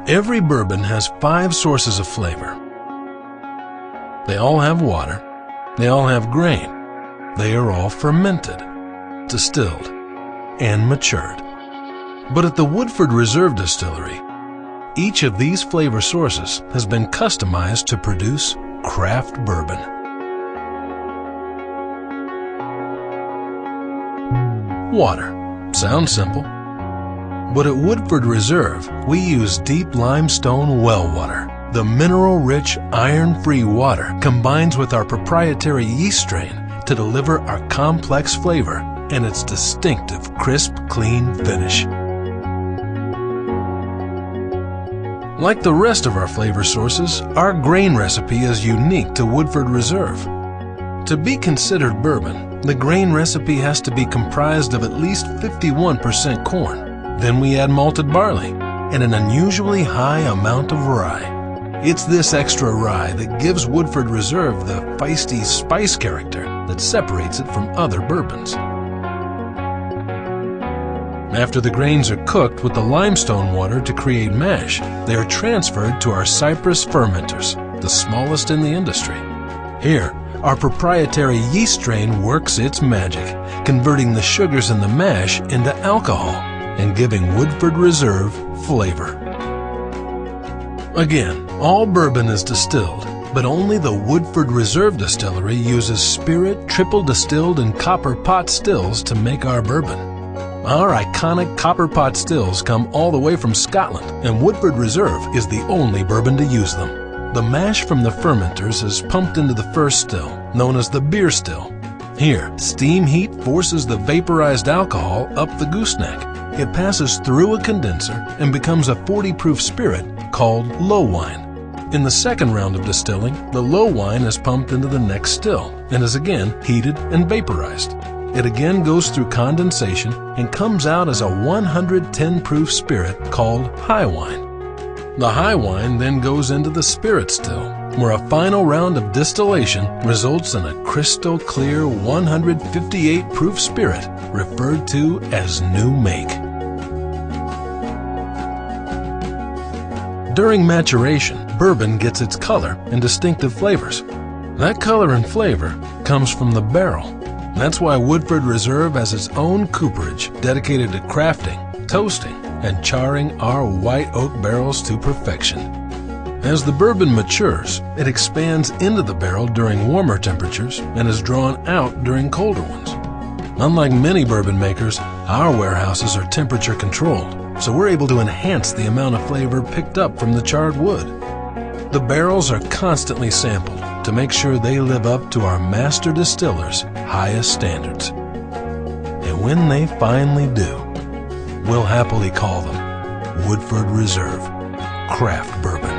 Every bourbon has 5 sources of flavor. They all have water, they all have grain, they are all fermented, distilled, and matured. But at the Woodford Reserve Distillery, each of these flavor sources has been customized to produce craft bourbon. Water. Sounds simple. But at Woodford Reserve, we use deep limestone well water. The mineral-rich, iron-free water combines with our proprietary yeast strain to deliver our complex flavor and its distinctive, crisp, clean finish. Like the rest of our flavor sources, our grain recipe is unique to Woodford Reserve. To be considered bourbon, the grain recipe has to be comprised of at least 51% corn. Then we add malted barley and an unusually high amount of rye. It's this extra rye that gives Woodford Reserve the feisty spice character that separates it from other bourbons. After the grains are cooked with the limestone water to create mash, they are transferred to our Cypress fermenters, the smallest in the industry. Here, our proprietary yeast strain works its magic, converting the sugars in the mash into alcohol and giving Woodford Reserve flavor. Again, all bourbon is distilled, but only the Woodford Reserve Distillery uses spirit triple distilled and copper pot stills to make our bourbon. Our iconic copper pot stills come all the way from Scotland, and Woodford Reserve is the only bourbon to use them. The mash from the fermenters is pumped into the first still, known as the beer still. Here, steam heat forces the vaporized alcohol up the gooseneck. It passes through a condenser and becomes a 40-proof spirit called low wine. In the second round of distilling, the low wine is pumped into the next still and is again heated and vaporized. It again goes through condensation and comes out as a 110-proof spirit called high wine. The high wine then goes into the spirit still, where a final round of distillation results in a crystal clear 158-proof spirit referred to as new make. During maturation, bourbon gets its color and distinctive flavors. That color and flavor comes from the barrel. That's why Woodford Reserve has its own cooperage dedicated to crafting, toasting, and charring our white oak barrels to perfection. As the bourbon matures, it expands into the barrel during warmer temperatures and is drawn out during colder ones. Unlike many bourbon makers, our warehouses are temperature controlled, so we're able to enhance the amount of flavor picked up from the charred wood. The barrels are constantly sampled to make sure they live up to our master distiller's highest standards. And when they finally do, we'll happily call them Woodford Reserve Craft Bourbon.